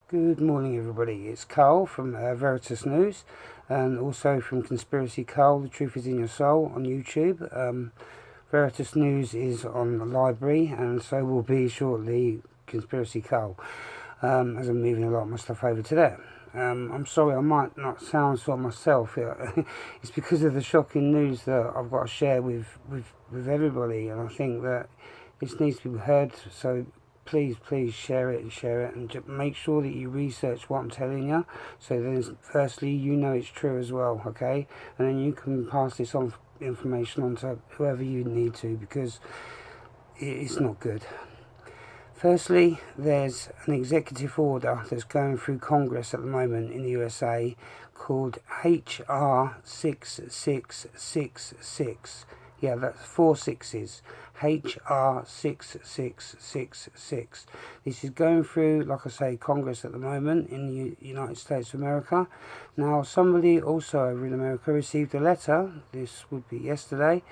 Good morning, everybody. It's Carl from Veritas News, and also from Conspiracy Carl, The Truth is in Your Soul on YouTube. Veritas News is on the library, and so will be shortly Conspiracy Carl, as I'm moving a lot of my stuff over to there. I'm sorry I might not sound sort of myself. It's because of the shocking news that I've got to share with everybody, and I think that this needs to be heard, so please share it, and just make sure that you research what I'm telling you, so then firstly you know it's true as well, okay, and then you can pass this on information on to whoever you need to, because it's not good. Firstly, there's an executive order that's going through Congress at the moment in the USA called HR6666. Yeah, that's 4 sixes. HR6666. This is going through, like I say, Congress at the moment in the United States of America. Now, somebody also over in America received a letter. This would be yesterday,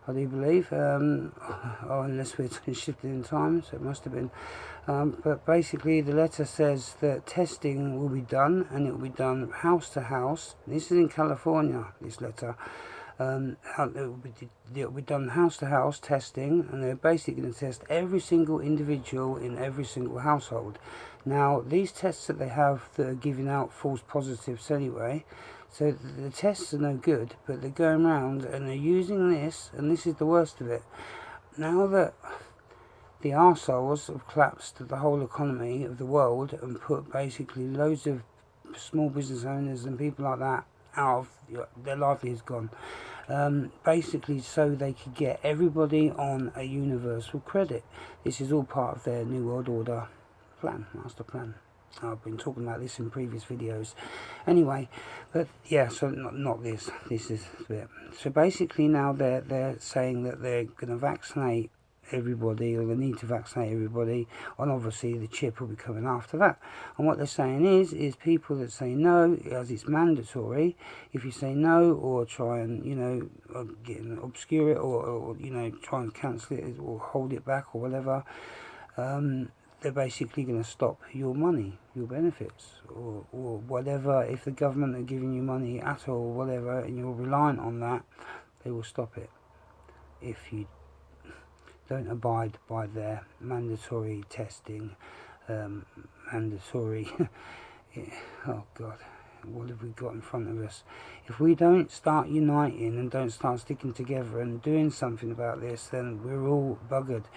I do believe, unless we're shifted in time, so it must have been. But basically, the letter says that testing will be done, and it will be done house to house. This is in California, this letter. It will be done house to house testing, and they're basically going to test every single individual in every single household. Now, these tests that they have that are giving out false positives anyway, so the tests are no good, but they're going around and they're using this, and this is the worst of it. Now that the arseholes have collapsed the whole economy of the world and put basically loads of small business owners and people like that out of their livelihoods gone, basically so they could get everybody on a universal credit. This is all part of their New World Order plan, master plan. I've been talking about this in previous videos. Anyway, but yeah, so not this. This is a bit. So basically now they're saying that they're going to vaccinate everybody, or they need to vaccinate everybody, and obviously the chip will be coming after that. And what they're saying is people that say no, as it's mandatory, if you say no or try and obscure it, or try and cancel it or hold it back or whatever, they're basically going to stop your money, your benefits, or whatever. If the government are giving you money at all, whatever, and you're reliant on that, they will stop it if you don't abide by their mandatory testing, mandatory, oh God, what have we got in front of us? If we don't start uniting and don't start sticking together and doing something about this, then we're all buggered.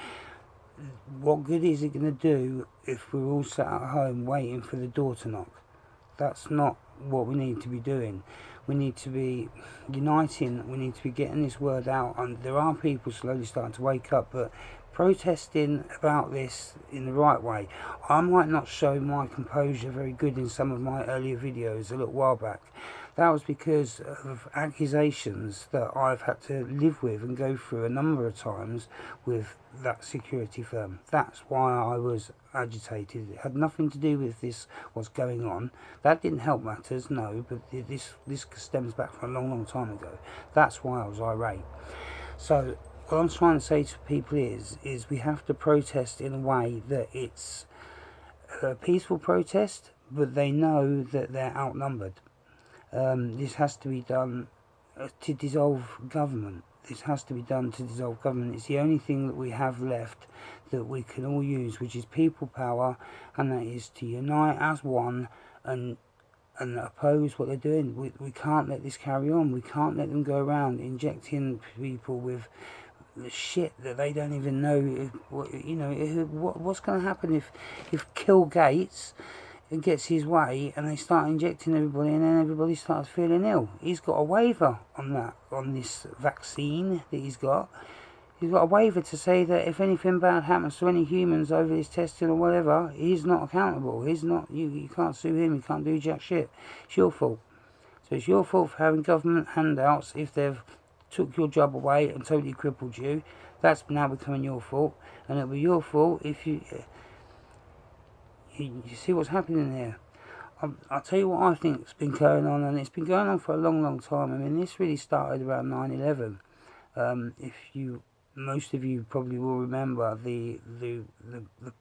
What good is it going to do if we're all sat at home waiting for the door to knock? That's not what we need to be doing. We need to be uniting, we need to be getting this word out, and there are people slowly starting to wake up, but protesting about this in the right way. I might not show my composure very good in some of my earlier videos a little while back. That was because of accusations that I've had to live with and go through a number of times with that security firm. That's why I was agitated. It had nothing to do with this, what's going on. That didn't help matters, no, but this stems back from a long time ago. That's why I was irate. So what I'm trying to say to people is we have to protest in a way that it's a peaceful protest, but they know that they're outnumbered. This has to be done to dissolve government. This has to be done to dissolve government. It's the only thing that we have left that we can all use, which is people power, and that is to unite as one and oppose what they're doing. We can't let this carry on. We can't let them go around injecting people with the shit that they don't even know. What's going to happen if Kill Gates gets his way and they start injecting everybody, and then everybody starts feeling ill? He's got a waiver on that, on this vaccine that he's got. He's got a waiver to say that if anything bad happens to any humans over his testing or whatever, he's not accountable. He's not, you can't sue him, you can't do jack shit. It's your fault. So it's your fault for having government handouts. If they've took your job away and totally crippled you, that's now becoming your fault. And it'll be your fault if you see what's happening here. I'll tell you what I think's been going on, and it's been going on for a long time. I mean, this really started around 9/11. Most of you probably will remember the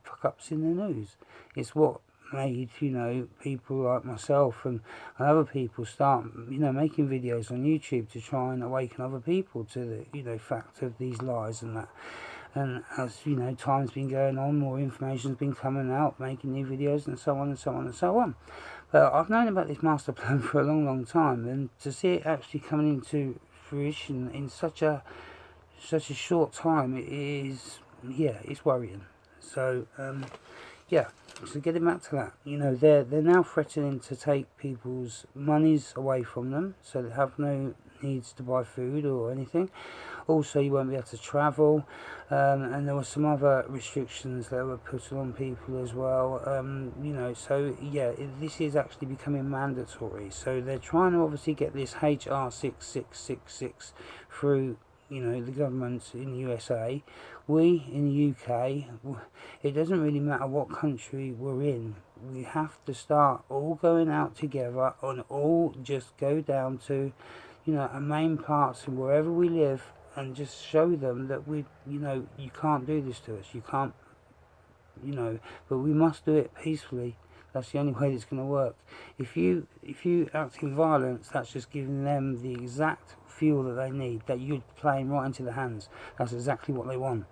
fuck ups in the news. It's what made, you know, people like myself and other people start, you know, making videos on YouTube to try and awaken other people to the, you know, fact of these lies and that. And as, you know, time's been going on, more information's been coming out, making new videos and so on and so on and so on. But I've known about this master plan for a long, long time, and to see it actually coming into fruition in such a short time, it is, yeah, it's worrying. So, yeah, so getting back to that, you know, they're now threatening to take people's monies away from them, so they have no needs to buy food or anything. Also, you won't be able to travel, and there were some other restrictions that were put on people as well. You know, so yeah, this is actually becoming mandatory. So they're trying to obviously get this HR6666 through, you know, the government in the USA. We in the UK, it doesn't really matter what country we're in. We have to start all going out together and all just go down to, you know, our main parts and wherever we live, and just show them that we, you know, you can't do this to us. You can't, you know, but we must do it peacefully. That's the only way it's going to work. If you act in violence, that's just giving them the exact fuel that they need, that you're playing right into the hands. That's exactly what they want.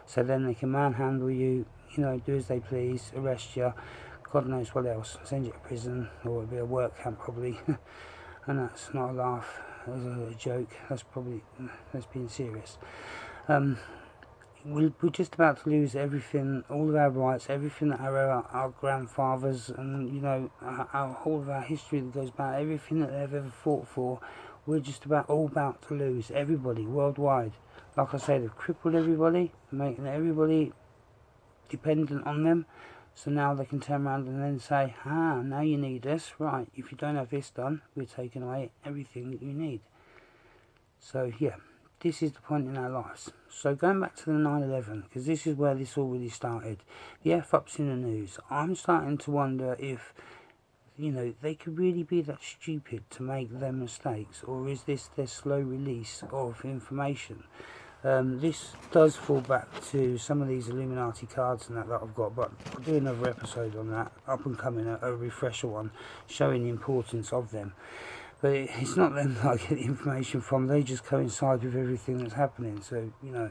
So then they can manhandle you, you know, do as they please, arrest you, God knows what else, send you to prison, or it'll be a work camp probably. And that's not a laugh, that's a joke, that's being serious. We're just about to lose everything, all of our rights, everything that our grandfathers and, you know, our whole of our history that goes back, everything that they've ever fought for, we're just all about to lose, everybody, worldwide. Like I say, they've crippled everybody, making everybody dependent on them. So now they can turn around and then say, now you need this, right, if you don't have this done, we're taking away everything that you need. So yeah, this is the point in our lives. So going back to the 9/11, because this is where this all really started, the F-ups in the news, I'm starting to wonder if, you know, they could really be that stupid to make their mistakes, or is this their slow release of information? This does fall back to some of these Illuminati cards and that I've got, but I'll do another episode on that, up and coming, a refresher one, showing the importance of them. But it's not them that I get the information from, they just coincide with everything that's happening, so, you know,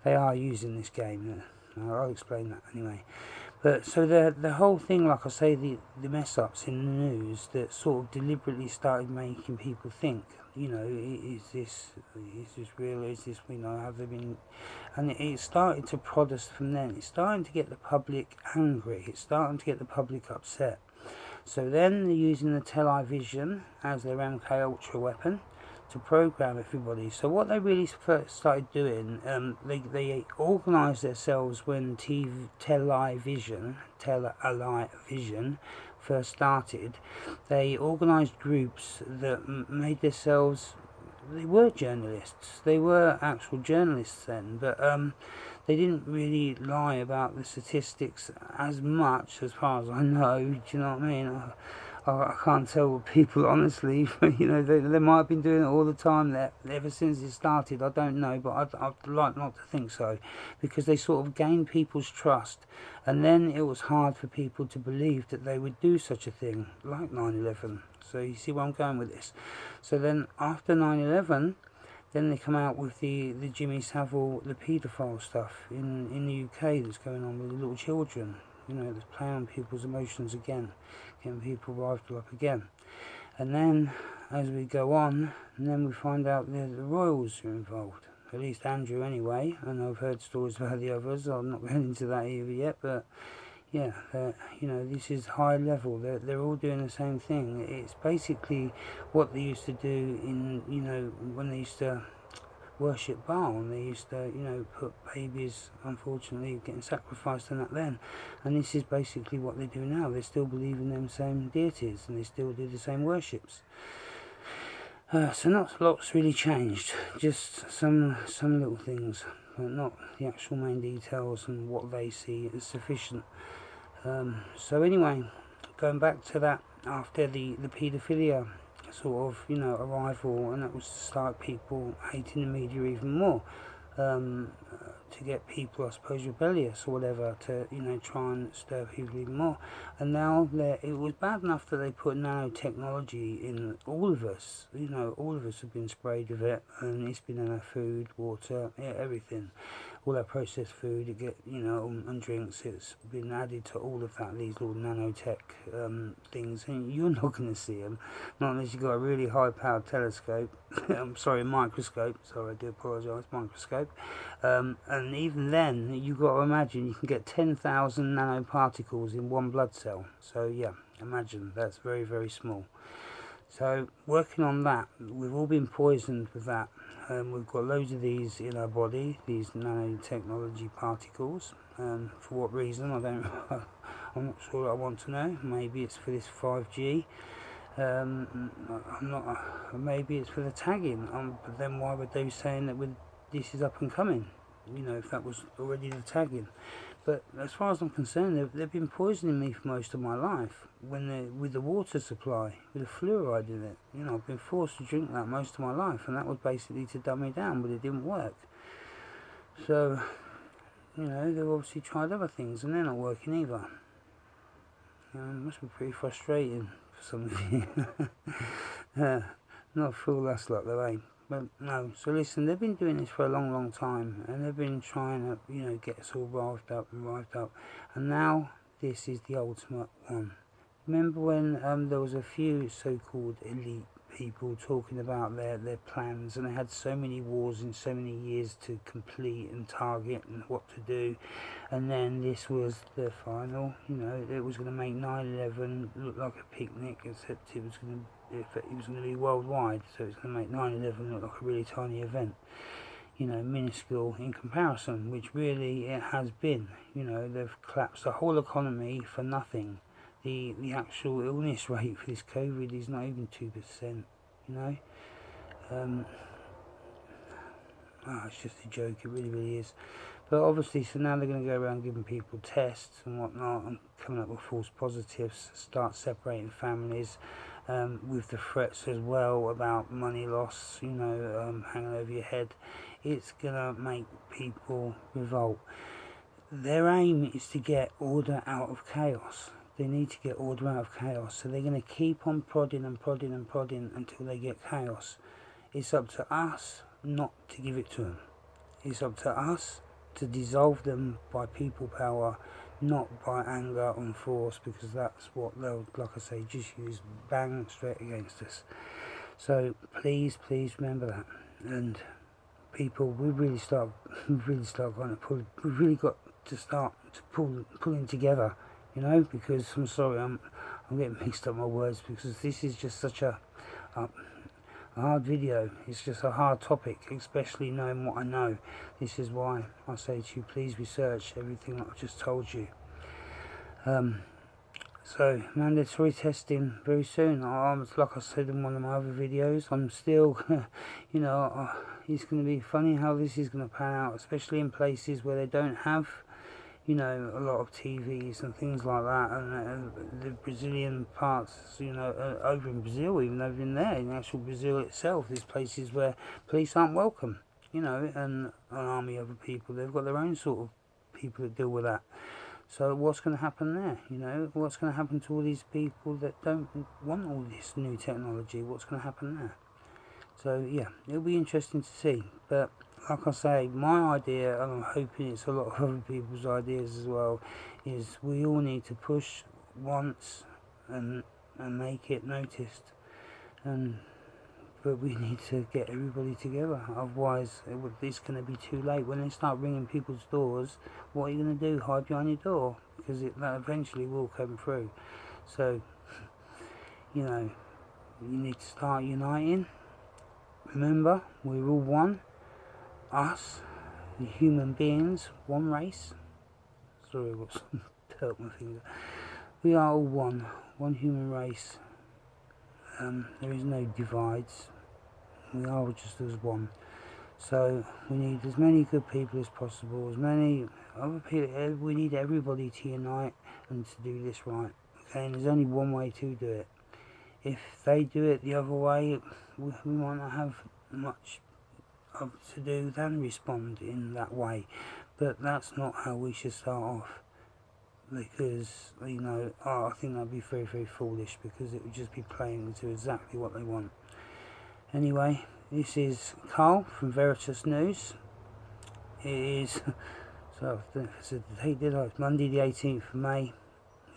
they are using this game. I'll explain that anyway. But so the whole thing, like I say, the mess ups in the news that sort of deliberately started making people think, you know, is this real? Is this, you know, have they been? And it started to prod us from then. It's starting to get the public angry. It's starting to get the public upset. So then they're using the television as their MK Ultra weapon to program everybody. So what they really first started doing, they organised themselves when television first started. They organised groups that made themselves, they were journalists, they were actual journalists then, but they didn't really lie about the statistics as much, as far as I know. Do you know what I mean? I can't tell people honestly, you know, they might have been doing it all the time ever since it started, I don't know, but I'd like not to think so, because they sort of gained people's trust, and then it was hard for people to believe that they would do such a thing, like 9/11, so you see where I'm going with this. So then, after 9/11, then they come out with the Jimmy Savile, the paedophile stuff in the UK that's going on with the little children. You know, that's playing on people's emotions again, getting people riled up again. And then, as we go on, and then we find out the royals are involved. At least Andrew anyway, and I've heard stories about the others. I'm not going into that either yet, but yeah, you know, this is high level. They're all doing the same thing. It's basically what they used to do in, you know, when they used to worship Baal, and they used to, you know, put babies, unfortunately, getting sacrificed and that then. And this is basically what they do now. They still believe in them same deities, and they still do the same worships. So not a lot's really changed, just some little things, but not the actual main details and what they see as sufficient. So anyway, going back to that, after the paedophilia sort of, you know, arrival, and that was to start people hating the media even more, to get people, I suppose, rebellious or whatever, to, you know, try and stir people even more. And now it was bad enough that they put nanotechnology in all of us. You know, all of us have been sprayed with it, and it's been in our food, water, yeah, everything. All our processed food, and drinks, it's been added to all of that, these little nanotech things, and you're not going to see them, not unless you've got a really high-powered telescope, microscope, sorry, I do apologise, microscope, and even then, you've got to imagine you can get 10,000 nanoparticles in one blood cell, so yeah, imagine, that's very, very small. So, working on that, we've all been poisoned with that. We've got loads of these in our body, these nanotechnology particles. For what reason, I'm not sure I want to know. Maybe it's for this 5G. Maybe it's for the tagging. But then why were they saying that this is up and coming? You know, if that was already the tagging. But as far as I'm concerned, they've been poisoning me for most of my life. With the water supply, with the fluoride in it. You know, I've been forced to drink that most of my life, and that was basically to dumb me down, but it didn't work. So, you know, they've obviously tried other things, and they're not working either. It must be pretty frustrating for some of you. Not full that's like the way. But no, so listen, they've been doing this for a long, long time, and they've been trying to, you know, get us all rived up, and now this is the ultimate one. Remember when there was a few so-called elite people talking about their plans, and they had so many wars in so many years to complete and target and what to do, and then this was the final, you know, it was going to make 9/11 look like a picnic, except it was going to be worldwide, so it's going to make 9/11 look like a really tiny event, you know, minuscule in comparison, which really it has been. You know, they've collapsed the whole economy for nothing. The actual illness rate for this COVID is not even 2%, you know. It's just a joke, it really, really is. But obviously, so now they're going to go around giving people tests and whatnot, and coming up with false positives, start separating families, with the threats as well about money loss, you know, hanging over your head. It's going to make people revolt. Their aim is to get order out of chaos. They need to get order out of chaos, so they're going to keep on prodding until they get chaos. It's up to us not to give it to them. It's up to us to dissolve them by people power, not by anger and force, because that's what they'll, like I say, just use bang straight against us. So please remember that. And people, we've really got to start pulling together, you know, because I'm sorry, I'm getting mixed up my words, because this is just such a hard video. It's just a hard topic, especially knowing what I know. This is why I say to you, please research everything that I've just told you. So, mandatory testing very soon. Like I said in one of my other videos, I'm still, you know, it's going to be funny how this is going to pan out, especially in places where they don't have, you know, a lot of TVs and things like that, and the Brazilian parts, you know, over in Brazil, even over in there, in actual Brazil itself, there's places where police aren't welcome, you know, and an army of other people, they've got their own sort of people that deal with that. So what's going to happen there, you know, what's going to happen to all these people that don't want all this new technology, what's going to happen there? So yeah, it'll be interesting to see, but like I say, my idea, and I'm hoping it's a lot of other people's ideas as well, is we all need to push once and make it noticed, but we need to get everybody together, otherwise it's going to be too late. When they start ringing people's doors, what are you going to do? Hide behind your door? Because that eventually will come through. So, you know, you need to start uniting. Remember, we're all one. Us, the human beings, one race. Sorry, I've got some dirt on my finger. We are all one human race. There is no divides. We are just as one. So we need as many good people as possible, as many other people. We need everybody to unite and to do this right. Okay, and there's only one way to do it. If they do it the other way, we might not have much to do than respond in that way. But that's not how we should start off, because, you know, I think that'd be very, very foolish, because it would just be playing to exactly what they want. Anyway, this is Carl from Veritas News. It is, so it's Monday the 18th of May,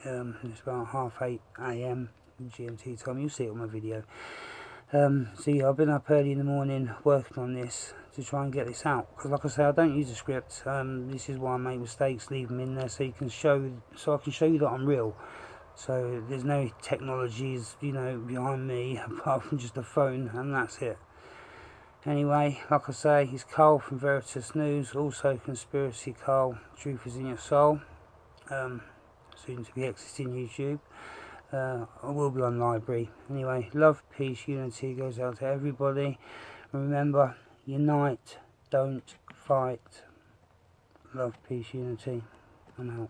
and it's about 8:30 AM GMT time. You'll see it on my video. So yeah, I've been up early in the morning working on this to try and get this out, because like I say, I don't use a script. This is why I make mistakes, leave them in there so I can show you that I'm real. So there's no technologies, you know, behind me apart from just a phone, and that's it. Anyway, like I say, it's Carl from Veritas News, also Conspiracy Carl, Truth is in Your Soul, soon to be exiting YouTube. I will be on Library. Anyway, love, peace, unity goes out to everybody. Remember, unite, don't fight. Love, peace, unity. I'm out.